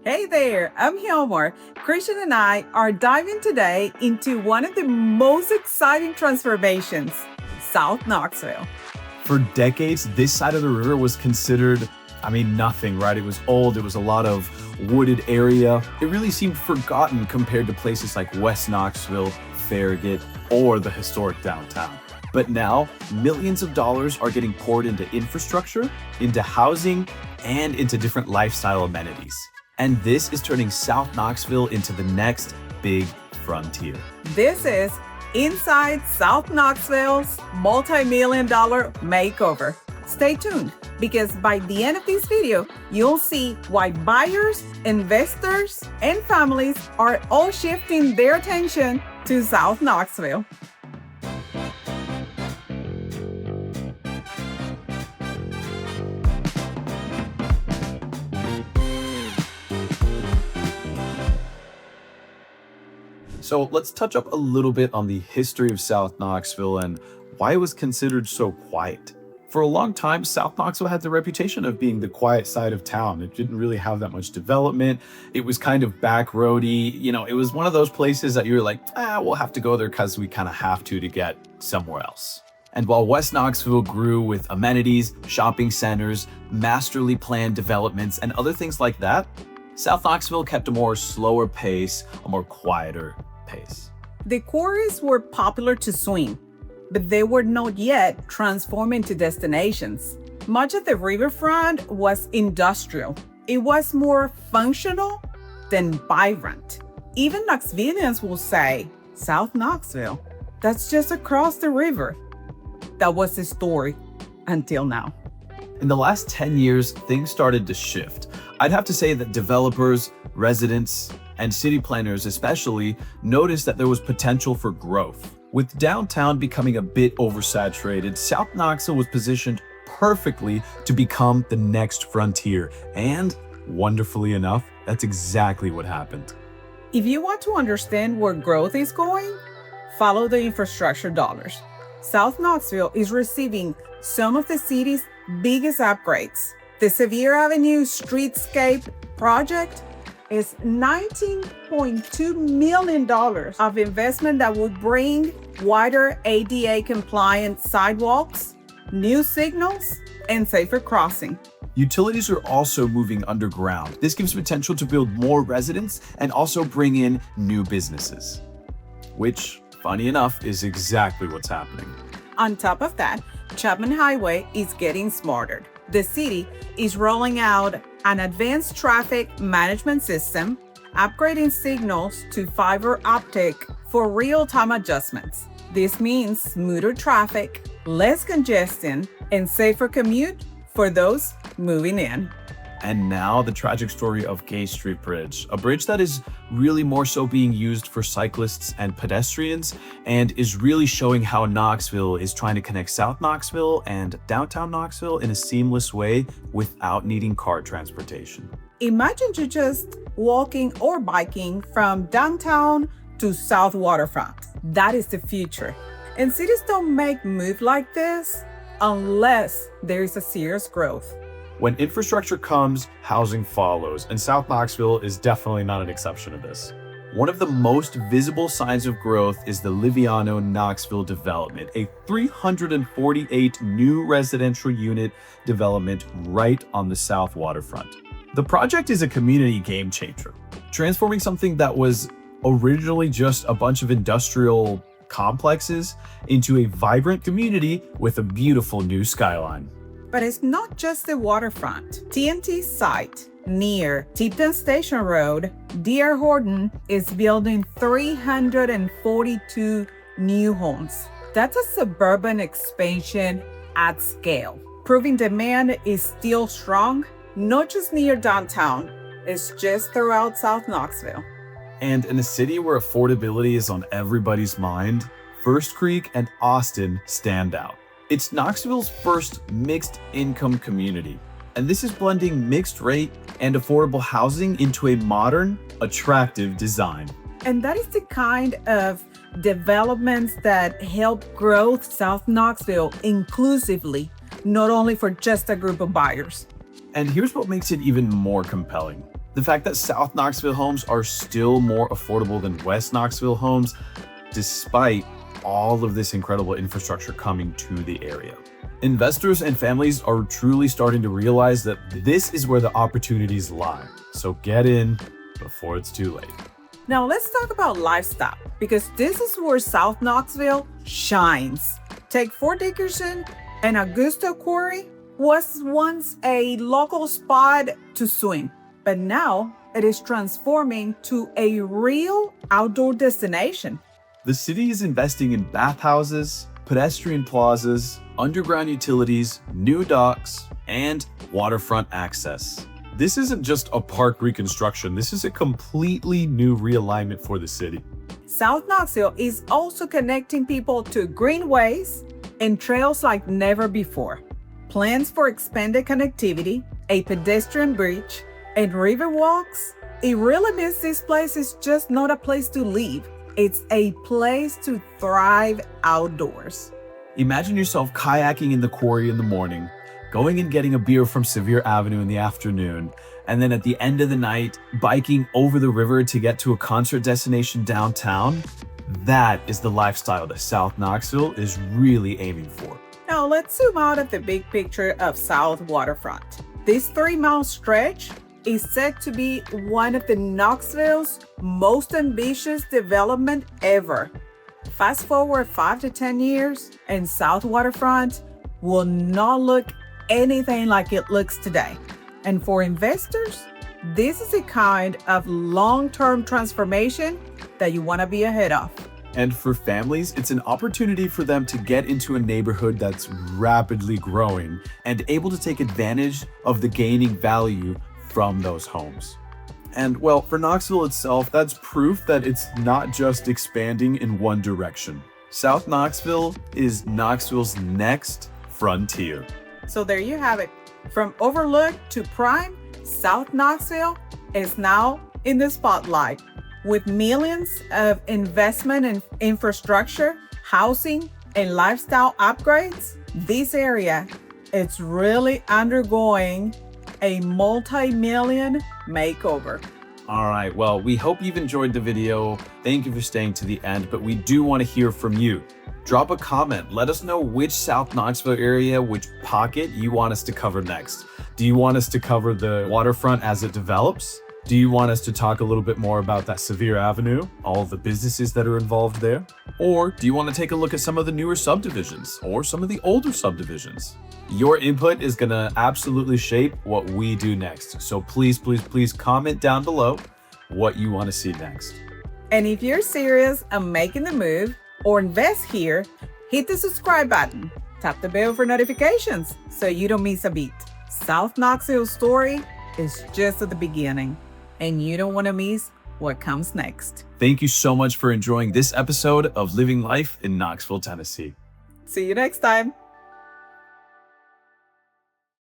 Hey there, I'm Hilmar. Christian and I are diving today into one of the most exciting transformations, South Knoxville. For decades, this side of the river was considered, nothing, right? It was old, it was a lot of wooded area. It really seemed forgotten compared to places like West Knoxville, Farragut, or the historic downtown. But now, millions of dollars are getting poured into infrastructure, into housing, and into different lifestyle amenities. And this is turning South Knoxville into the next big frontier. This is Inside South Knoxville's multi-million-dollar makeover. Stay tuned, because by the end of this video, you'll see why buyers, investors, and families are all shifting their attention to South Knoxville. So let's touch up a little bit on the history of South Knoxville and why it was considered so quiet. For a long time, South Knoxville had the reputation of being the quiet side of town. It didn't really have that much development. It was kind of back roady. It was one of those places that you were like, we'll have to go there because we kind of have to get somewhere else. And while West Knoxville grew with amenities, shopping centers, masterly planned developments, and other things like that, South Knoxville kept a more slower pace, a more quieter pace. The quarries were popular to swing, but they were not yet transformed into destinations. Much of the riverfront was industrial. It was more functional than vibrant. Even Knoxvillians will say, South Knoxville, that's just across the river. That was the story until now. In the last 10 years, things started to shift. I'd have to say that developers, residents, and city planners especially noticed that there was potential for growth. With downtown becoming a bit oversaturated, South Knoxville was positioned perfectly to become the next frontier. And wonderfully enough, that's exactly what happened. If you want to understand where growth is going, follow the infrastructure dollars. South Knoxville is receiving some of the city's biggest upgrades. The Sevier Avenue Streetscape project is $19.2 million of investment that will bring wider ADA-compliant sidewalks, new signals, and safer crossing. Utilities are also moving underground. This gives potential to build more residents and also bring in new businesses, which, funny enough, is exactly what's happening. On top of that, Chapman Highway is getting smarter. The city is rolling out an advanced traffic management system, upgrading signals to fiber optic for real-time adjustments. This means smoother traffic, less congestion, and safer commute for those moving in. And now the tragic story of Gay Street Bridge, a bridge that is really more so being used for cyclists and pedestrians, and is really showing how Knoxville is trying to connect South Knoxville and downtown Knoxville in a seamless way without needing car transportation. Imagine you just walking or biking from downtown to South Waterfront. That is the future. And cities don't make moves like this unless there is a serious growth. When infrastructure comes, housing follows, and South Knoxville is definitely not an exception to this. One of the most visible signs of growth is the Liviano Knoxville development, a 348 new residential unit development right on the South Waterfront. The project is a community game changer, transforming something that was originally just a bunch of industrial complexes into a vibrant community with a beautiful new skyline. But it's not just the waterfront. TNT's site near Tipton Station Road, D.R. Horton is building 342 new homes. That's a suburban expansion at scale, proving demand is still strong, not just near downtown, it's just throughout South Knoxville. And in a city where affordability is on everybody's mind, First Creek and Austin stand out. It's Knoxville's first mixed income community, and this is blending mixed rate and affordable housing into a modern, attractive design. And that is the kind of developments that help grow South Knoxville inclusively, not only for just a group of buyers. And here's what makes it even more compelling. The fact that South Knoxville homes are still more affordable than West Knoxville homes, despite all of this incredible infrastructure coming to the area. Investors and families are truly starting to realize that this is where the opportunities lie. So get in before it's too late. Now let's talk about lifestyle, because this is where South Knoxville shines. Take Fort Dickerson and Augusta Quarry was once a local spot to swim, but now it is transforming to a real outdoor destination. The city is investing in bathhouses, pedestrian plazas, underground utilities, new docks, and waterfront access. This isn't just a park reconstruction, this is a completely new realignment for the city. South Knoxville is also connecting people to greenways and trails like never before. Plans for expanded connectivity, a pedestrian bridge, and river walks. It really means this place is just not a place to live. It's a place to thrive outdoors. Imagine yourself kayaking in the quarry in the morning, going and getting a beer from Sevier Avenue in the afternoon, and then at the end of the night, biking over the river to get to a concert destination downtown. That is the lifestyle that South Knoxville is really aiming for. Now let's zoom out at the big picture of South Waterfront. This 3-mile stretch is set to be one of the Knoxville's most ambitious development ever. Fast forward 5 to 10 years, and South Waterfront will not look anything like it looks today. And for investors, this is a kind of long-term transformation that you want to be ahead of. And for families, it's an opportunity for them to get into a neighborhood that's rapidly growing and able to take advantage of the gaining value from those homes. And well, for Knoxville itself, that's proof that it's not just expanding in one direction. South Knoxville is Knoxville's next frontier. So there you have it. From overlook to prime, South Knoxville is now in the spotlight. With millions of investment in infrastructure, housing, and lifestyle upgrades, this area is really undergoing a multi-million makeover. All right, well, we hope you've enjoyed the video. Thank you for staying to the end, but we do want to hear from you. Drop a comment. Let us know which South Knoxville area, which pocket you want us to cover next. Do you want us to cover the waterfront as it develops? Do you want us to talk a little bit more about that Sevier Avenue, all of the businesses that are involved there? Or do you want to take a look at some of the newer subdivisions or some of the older subdivisions? Your input is going to absolutely shape what we do next. So please, please, please comment down below what you want to see next. And if you're serious on making the move or invest here, hit the subscribe button. Tap the bell for notifications so you don't miss a beat. South Knoxville's story is just at the beginning, and you don't want to miss what comes next. Thank you so much for enjoying this episode of Living Life in Knoxville, Tennessee. See you next time.